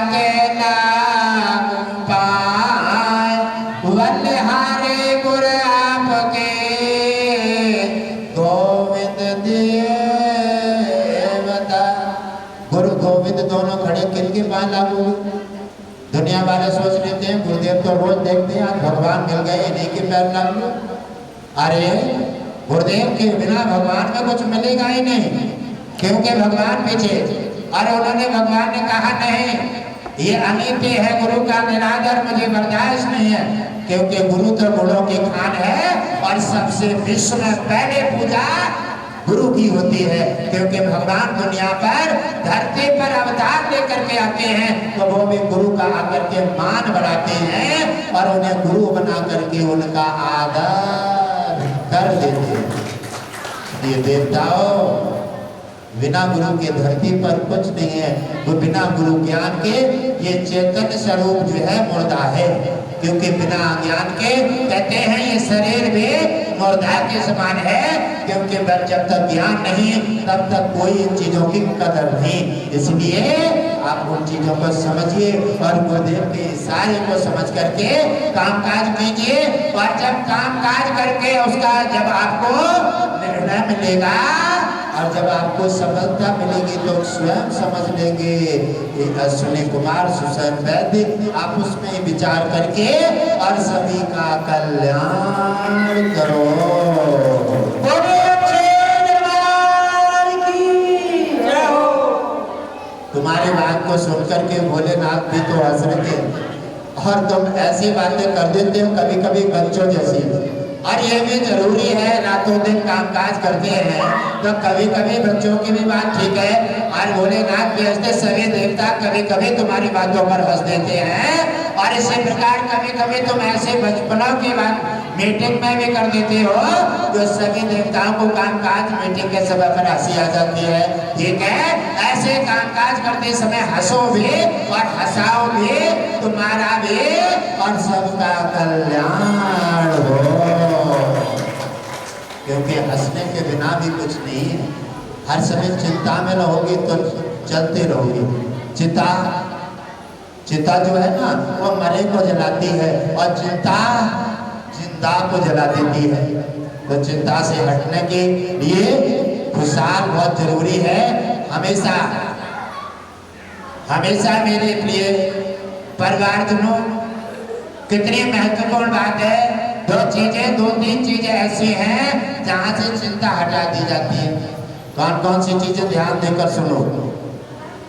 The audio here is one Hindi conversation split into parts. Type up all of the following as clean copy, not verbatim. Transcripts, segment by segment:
के नाम पाए बलिहारी गुर आपके गोविंद देवता। गुरु गोविंद दोनों खड़े किनके पास लागू? दुनिया वाले सोच लेते हैं गुरुदेव तो रोज देखते हैं, आज भगवान मिल गए इन्हीं के पैर लागू। अरे गुरुदेव के बिना भगवान में कुछ मिलेगा ही नहीं, क्योंकि भगवान पीछे। अरे उन्होंने भगवान ने कहा नहीं, ये अनित्य है, गुरु का निरादर मुझे बर्दाश्त नहीं है, क्योंकि गुरु तो गुणों की खान है और सबसे विश्व में पहले पूजा गुरु की होती है। क्योंकि भगवान दुनिया पर धरती पर अवतार लेकर के आते हैं तो वो भी गुरु का आकर के मान बढ़ाते हैं और उन्हें गुरु बना करके उनका आदर कर देते हैं। ये देवताओं, बिना गुरु के धरती पर कुछ नहीं है। वो बिना गुरु ज्ञान के ये चेतन स्वरूप जो है मुर्दा है, क्योंकि बिना ज्ञान के कहते हैं ये शरीर भी मुर्दा के समान है। क्योंकि जब तक ज्ञान नहीं तब तक कोई इन चीजों की कदर नहीं। इसलिए आप उन चीजों को समझिए और गुरुदेव के इशारे को समझ करके कामकाज कीजिए। और जब कामकाज करके उसका जब आपको निर्णय मिलेगा और जब आपको सफलता मिलेगी तो स्वयं समझ लेंगे। अश्विनी कुमार सुसैन वैद्य, आप उसमें विचार करके और सभी का कल्याण करो। तुम्हारी बात को सुनकर के भोलेनाथ भी तो हंस रहे थे और तुम ऐसी बातें कर देते हो कभी कभी बच्चों जैसी। और ये भी जरूरी है, रातों दिन कामकाज करते हैं तो कभी कभी बच्चों की भी बात ठीक है। और भोलेनाथ भी हंसते, सभी देवता कभी कभी तुम्हारी बातों पर हंस देते हैं। और इसी प्रकार कभी कभी तुम ऐसे बचपनों की बात मीटिंग में भी कर देते हो जो सभी देवताओं को कामकाज मीटिंग के समय पर हंसी आ जाती है। ठीक है, ऐसे कामकाज करते समय हंसो भी और हंसाओ भी, तुम्हारा भी और सबका कल्याण हो। क्योंकि हंसने के बिना भी कुछ नहीं है। हर समय चिंता में रहोगी तो चलते रहोगी। चिंता जो है ना वो मरे को जलाती है और चिंता जिंदा को जला देती है। तो चिंता से हटने के लिए खुशहाल बहुत जरूरी है। हमेशा हमेशा मेरे प्रिय परिवारजनों, कितनी महत्वपूर्ण बात है। दो तीन चीजें ऐसी हैं जहां से चिंता हटा दी जाती है। कौन कौन सी चीजें? ध्यान देकर सुनो।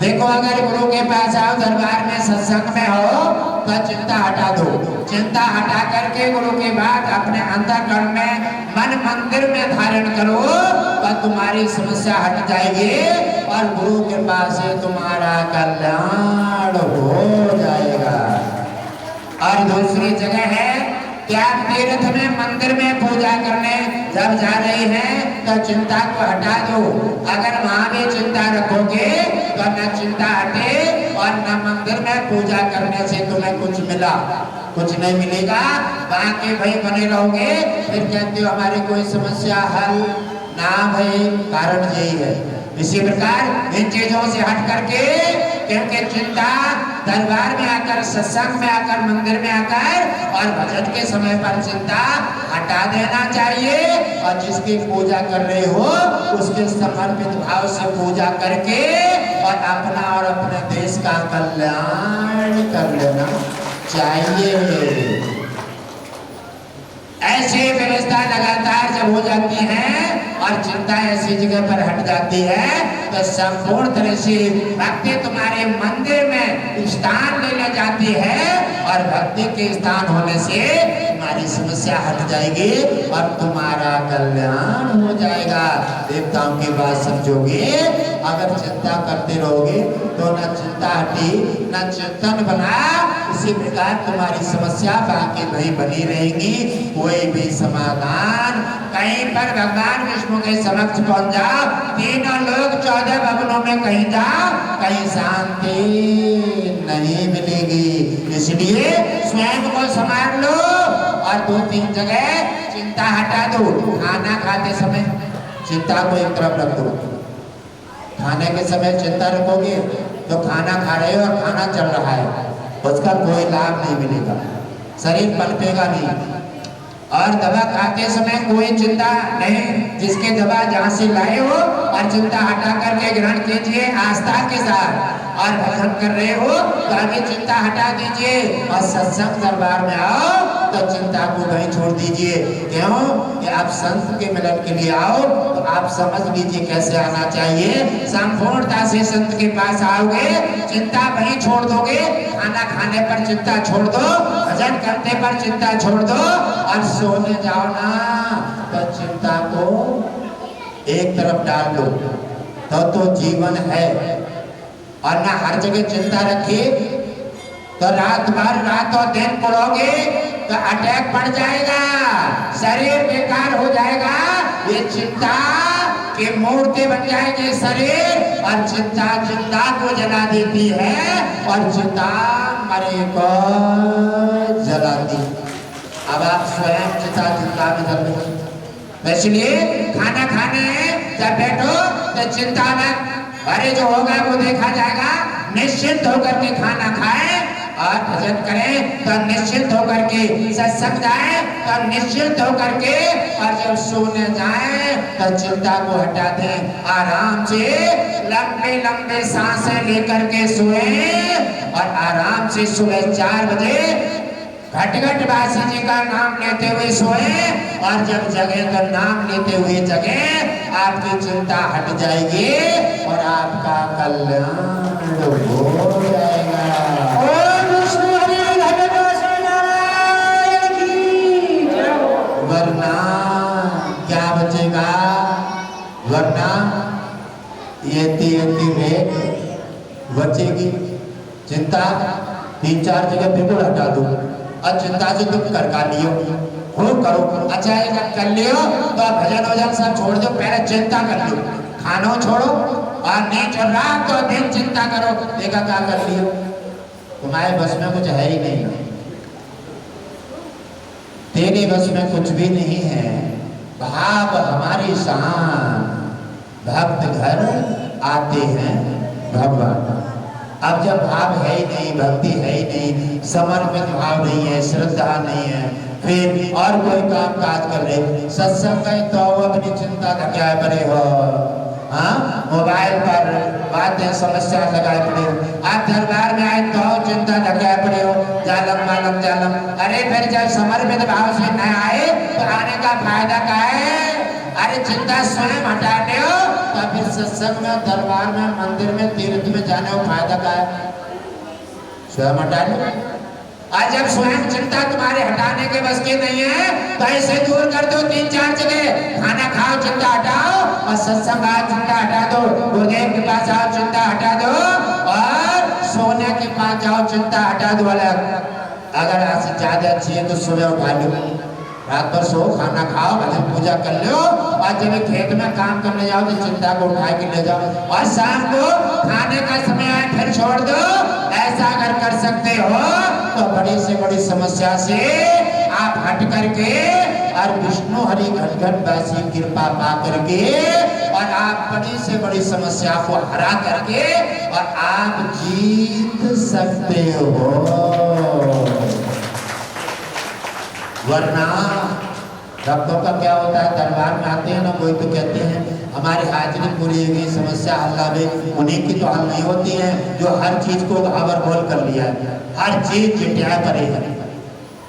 देखो, अगर गुरु के पास आओ, दरबार में सत्संग में हो तो चिंता हटा दो। चिंता हटा करके गुरु के बाद अपने अंतःकरण में मन मंदिर में धारण करो तो तुम्हारी समस्या हट जाएगी और गुरु के पास से तुम्हारा कल्याण हो जाएगा। और दूसरी जगह है त्याग तीर्थ में मंदिर में पूजा करने जब जा रही हैं तो चिंता को हटा दो। अगर वहां भी चिंता रखोगे तो न चिंता हटे और न मंदिर में पूजा करने से तुम्हें कुछ मिला, कुछ नहीं मिलेगा। वहां के भाई बने रहोगे, फिर कहते हो हमारी कोई समस्या हल ना भाई, कारण यही है। इसी प्रकार इन चीजों से हट करके, क्योंकि चिंता दरबार में आकर, सत्संग में आकर, मंदिर में आकर और भजन के समय पर चिंता हटा देना चाहिए। और जिसकी पूजा कर रहे हो उसके समर्पित भाव से पूजा करके और अपना और अपने देश का कल्याण कर लेना चाहिए। ऐसी व्यवस्था लगातार जब हो जाती है और चिंता ऐसी जगह पर हट जाती है तो संपूर्ण तरह से भक्ति तुम्हारे मंदिर में स्थान लेने जाती है और भक्ति के स्थान होने से तुम्हारी समस्या हट जाएगी और तुम्हारा कल्याण हो जाएगा। देवताओं की बात समझोगे। अगर चिंता करते रहोगे तो न चिंता हटी न चिंतन बना। इसी प्रकार तुम्हारी समस्या बाकी नहीं बनी रहेगी। कोई भी समाधान कहीं पर भगवान विष्णु के समक्ष पहुंच जाओ, तीनों लोग 14 भवनों में कहीं जाओ, कहीं शांति नहीं मिलेगी। इसलिए स्वयं को संभाल लो और 2-3 जगह चिंता हटा दो। खाना खाते समय चिंता को एक तरफ रख दो। खाने के समय चिंता रखोगे तो खाना खा रहे हो और खाना चल रहा है, उसका कोई लाभ नहीं मिलेगा, शरीर पनपेगा नहीं। और दवा खाते समय कोई चिंता नहीं, जिसके दवा जहाँ से लाए हो और चिंता हटा करके ग्रहण कीजिए आस्था के साथ। और भजन कर रहे हो तो आगे चिंता हटा दीजिए और सत्संग दरबार में आओ तो चिंता को वहीं छोड़ दीजिए। क्यों कि आप संत के मिलन के लिए आओ तो आप समझ लीजिए कैसे आना चाहिए। संपूर्णता से संत के पास आओगे, चिंता वहीं छोड़ दोगे, खाना खाने पर चिंता छोड़ दो, भजन करने पर चिंता छोड़ दो और सोने जाओ ना तो चिंता को एक तरफ डाल दो तो जीवन है। और ना हर जगह चिंता रखिए तो रात भर रात और दिन पड़ोगे तो अटैक पड़ जाएगा, शरीर बेकार हो जाएगा। ये चिंता के मूर्ति बन जाएंगे शरीर, और चिंता चिंता को जला देती है और चिंता मरे को जलाती। अब आप स्वयं चिंता चिंता में जल रहे, इसलिए खाना खाने जब बैठो तो चिंता न, अरे जो होगा वो देखा जाएगा। निश्चिंत होकर के खाना खाएं और भजन करें तो निश्चिंत होकर के, सत्संग जाए तो निश्चिंत होकर के, और जब सोने जाए तो चिंता को हटा दें। आराम से लंबे लंबे सांसें लेकर के सोए और आराम से सुबह 4 बजे घट घट बासी जी का नाम लेते हुए सोए, और जब जगे तो नाम लेते हुए जगे, आपकी चिंता हट जाएगी और आपका कल्याण हो जाएगा। वरना क्या बचेगा? वरना ये बचेगी चिंता। 3-4 जगह बिल्कुल हटा दो और चिंता से तुम कर का लियो हो करो। अच्छा एक कर लियो तो भजन वजन सब छोड़ दो, पहले चिंता कर लो, खानो छोड़ो और नहीं चल रहा तो दिन चिंता करो। देखा क्या कर लियो, तुम्हारे बस में कुछ है ही नहीं, तेरे बस में कुछ भी नहीं है। भाव हमारी शान, भक्त घर आते हैं भगवान। अब जब भाव है ही नहीं, भक्ति है ही नहीं, समर्पित भाव नहीं है, श्रद्धा नहीं है, फिर और कोई काम काज कर रहे, सत्संग में तो अपनी चिंता लगाए पड़े हो, हाँ मोबाइल पर बातें समस्या लगाए पड़े हो, आप दरबार में आए तो चिंता लगाए पड़े हो, जालम मालम जालम। अरे फिर जब समर्पित भाव से न आए तो आने का फायदा क्या है? अरे चिंता स्वयं हटाते हो तो फिर सत्संग में, दरबार में, मंदिर में, तीर्थ में जाने का फायदा क्या है? स्वयं हटा लो। आज जब स्वयं चिंता तुम्हारे हटाने के बस की नहीं है तो ऐसे दूर कर दो। 3-4 जगह खाना खाओ चिंता हटाओ, और सत्संग आओ चिंता हटा दो, गुरुदेव के पास आओ चिंता हटा दो, और सोने के पास जाओ चिंता हटा दो। अगर आज से ज्यादा अच्छी है तो सुबह उठा लो, रात भर सो, खाना खाओ, भजन पूजा कर लो, और जब खेत में काम करने जाओ तो चिंता को उठा के ले जाओ, और शाम को खाने का समय आए फिर छोड़ दो। ऐसा अगर कर सकते हो तो बड़ी से बड़ी समस्या से आप हट करके और विष्णु हरि घट घट बासी कृपा पा करके, और आप बड़ी से बड़ी समस्या को हरा करके और आप जीत सकते हो। वरना भक्तों का क्या होता है, दरबार में आते हैं ना कोई तो कहते हैं हमारी हाजिरी पूरी हो गई, समस्या हल आ गई। उन्हीं की तो हल नहीं होती है जो हर चीज को घावर बोल कर लिया, हर चीज जिटिया करे है,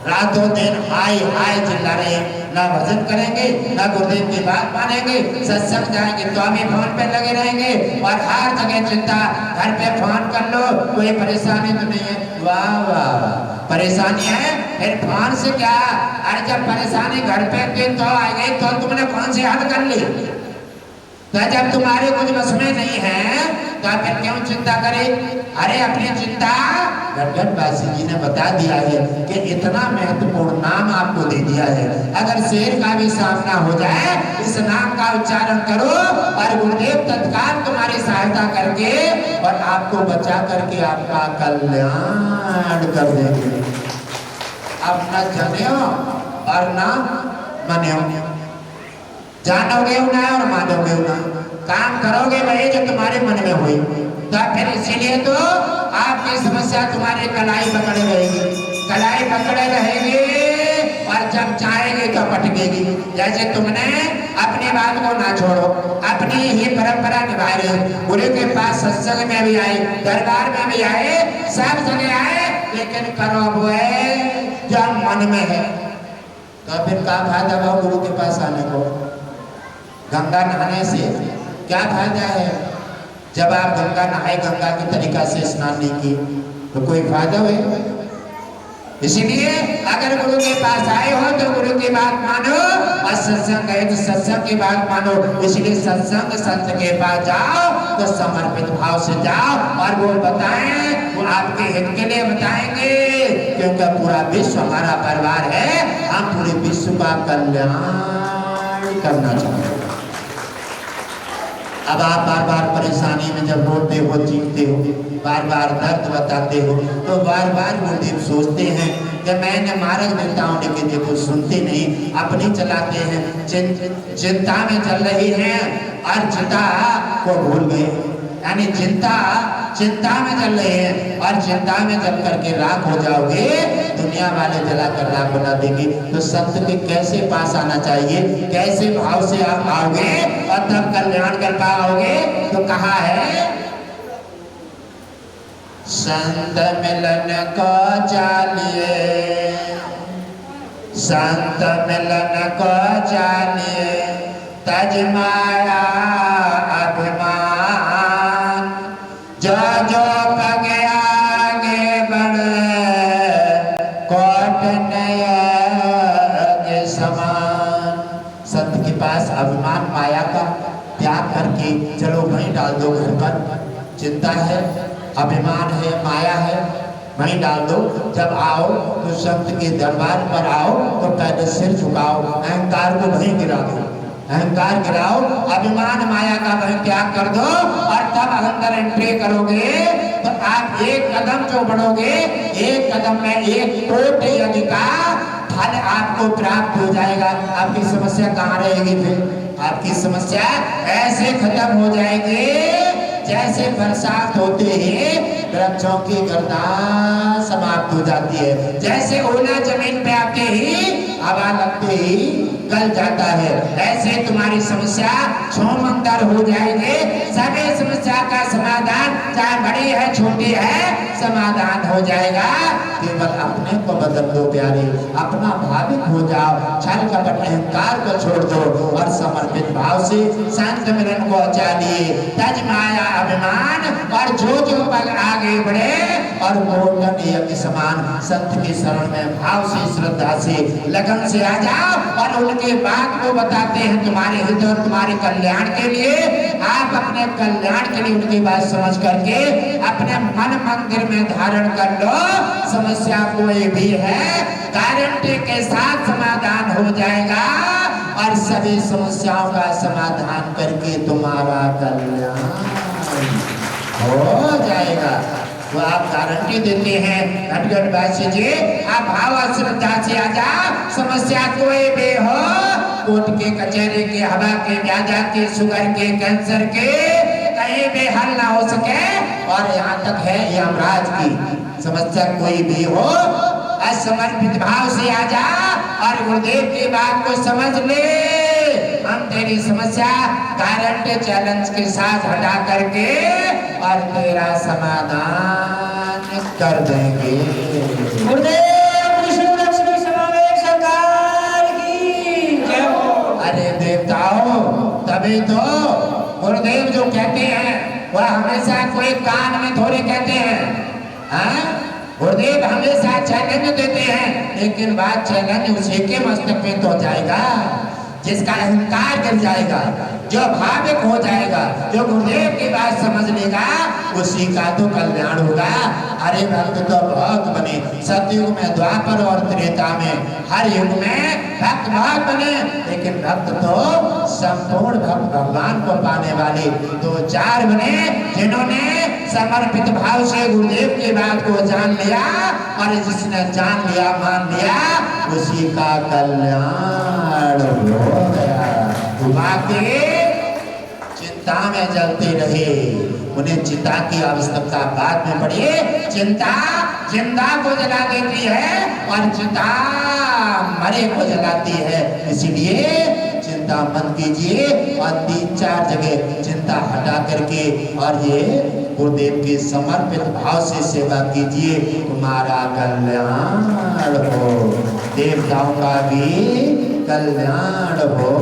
रातों दिन हाय हाय चिल्ला रहे हैं, ना भजन करेंगे ना गुरुदेव की बात मानेंगे, सत्संग जाएंगे तो अभी फोन पे लगे रहेंगे, और हर जगह चिंता। घर पे फोन कर लो, कोई परेशानी तो नहीं है, वाह वाह परेशानी है, फिर फोन से क्या? अरे जब परेशानी घर पे थी तो आ गई तो तुमने कौन सी हल कर ली? तो जब तुम्हारे कुछ बस में नहीं है तो फिर क्यों चिंता करे? अरे अपनी चिंता घटघट बासी जी ने बता दिया है कि इतना महत्वपूर्ण नाम आपको दे दिया है, अगर शेर का भी सामना हो जाए इस नाम का उच्चारण करो और गुरुदेव तत्काल तुम्हारी सहायता करके और आपको बचा करके आपका कल्याण कर देंगे। अब न जानियो और ना मानियो, जानोगे ना और मानोगे ना, काम करोगे वही जो तुम्हारे मन में हुई, तो फिर इसीलिए तो आपकी समस्या तुम्हारी कलाई पकड़े रहेगी, कलाई पकड़े रहेगी, और जब चाहेगी तो पटकेगी। जैसे तुमने अपनी बात को ना छोड़ो, अपनी ही परंपरा निभाए रहे, गुरु के पास सत्संग में भी आए, दरबार में भी आए, सब जगह आए, लेकिन करो वो है जो मन में है। तो फिर क्या फायदा भाव गुरु के पास आने को? गंगा नहाने से क्या फायदा है? जब आप गंगा नहाए, गंगा की तरीका से स्नान नहीं किए तो कोई फायदा हुए? इसीलिए अगर गुरु के पास आए हो तो गुरु की बात मानो, और सत्संग गए तो सत्संग की बात मानो। इसलिए सत्संग संत के पास जाओ तो समर्पित भाव से जाओ, और वो बताएं, वो आपके हित के लिए बताएंगे, क्योंकि पूरा विश्व हमारा परिवार है, हम पूरे विश्व का कल्याण करना चाहते हैं। अब आप बार बार परेशानी में जब रोते हो, चीखते हो, बार बार दर्द बताते हो, तो बार बार गुरुदेव सोचते हैं कि मैंने मार्ग देता हूँ, लेकिन देखो सुनते नहीं, अपनी चलाते हैं, चिंता में चल रही हैं और चिता को भूल गए। यानी चिंता में चल रहे हैं, और चिंता में चल करके राख हो जाओगे, दुनिया वाले जलाकर राख बना देंगे। तो संत के कैसे पास आना चाहिए, कैसे भाव से आप आओगे और तब कल्याण कर पाओगे? तो कहा है, संत मिलन को जानिए, संत मिलन को जानिए, तज माया अभिमान, जो जो पग आगे बढ़े, कोट नये समान। संत के पास अभिमान माया का त्याग करके चलो वहीं डाल दो, घर पर चिंता है, अभिमान है, माया है, वहीं डाल दो। जब आओ तो संत के दरबार पर आओ तो पहले सिर झुकाओ, अहंकार को वहीं गिरा दो, अहंकार गिराओ, अभिमान माया का वहीं त्याग कर दो, और तब अंदर एंट्री करोगे तो आप एक कदम जो बढ़ोगे, एक कदम में 1 कोटि यज्ञ का फल आपको प्राप्त हो जाएगा। आपकी समस्या कहाँ रहेगी? फिर आपकी समस्या ऐसे खत्म हो जाएगी जैसे बरसात होते ही वृक्षों की गर्दान समाप्त हो जाती है, जैसे ओला जमीन पे आते ही हवा लगते ही गल जाता है, ऐसे तुम्हारी समस्या छूमंतर हो जाएगी। सभी समस्या का समाधान, चाहे बड़ी है छोटी है, समाधान हो जाएगा। केवल अपने को बदल दो प्यारे, अपना भाविक हो जाओ, छल कपट अहंकार को छोड़ दो, और समर्पित भाव से संत मिलन को चाहिए, तज माया अभिमान, और जो जो पग आगे बढ़े, और गोल्डन यज्ञ समान संत के शरण में भाव से, श्रद्धा से, लगन से आ जाओ, और उनके बात को बताते हैं तुम्हारे हित और तुम्हारे कल्याण के लिए। आप अपने कल्याण के लिए उनकी बात समझ करके अपने मन मंदिर में धारण कर लो। समस्या कोई भी है, गारंटी के साथ समाधान हो जाएगा, और सभी समस्याओं का समाधान करके तुम्हारा कल्याण हो जाएगा। वो आप गारंटी देते हैं। घटघट वासी जी, आप भाव और श्रद्धा से आ जाओ, समस्या कोई भी हो, कोर्ट के, कचहरी के, हवा के, व्याजा के, शुगर के, कैंसर के, कहीं भी हल ना हो सके, और यहाँ तक है यमराज की समस्या कोई भी हो, असमर्पित भाव से आ जा, और गुरुदेव की बात को समझ ले। हम तेरी समस्या गारंटी चैलेंज के साथ हटा करके और तेरा समाधान कर देंगे। गुरुदेव विष्णु लक्ष्मी समावेश सरकार की जय हो। अरे देवताओं, तभी तो गुरुदेव जो कहते हैं वह हमेशा कोई कान में थोड़े कहते हैं। गुरुदेव हमेशा चैलेंज देते हैं, लेकिन बात चैलेंज उसी के मस्तक पे तो जाएगा जिसका अहंकार गिर जाएगा, जो भाविक हो जाएगा, जो गुरुदेव की बात समझ लेगा, उसी का तो कल्याण होगा। अरे भक्त तो बहुत बने, सतयुग में, द्वापर और त्रेता में, हर युग में भक्त बहुत बने, लेकिन भक्त तो संपूर्ण भक्त भगवान को पाने वाले 2-4 बने, जिन्होंने समर्पित भाव से गुरुदेव की बात को जान लिया, और जिसने जान लिया, मान लिया, उसी का कल्याण हो गया। बाकी चिंता में जलते रहे। उन्हें चिता की आवश्यकता बाद में पड़ी। चिंता जिंदा को जला देती है और चिता मरे को जलाती है। इसीलिए चिंता मत कीजिए और 3-4 जगह चिंता हटा करके और ये गुरुदेव के समर्पित भाव से सेवा कीजिए। तुम्हारा कल्याण हो, देवताओं का भी कल्याण हो।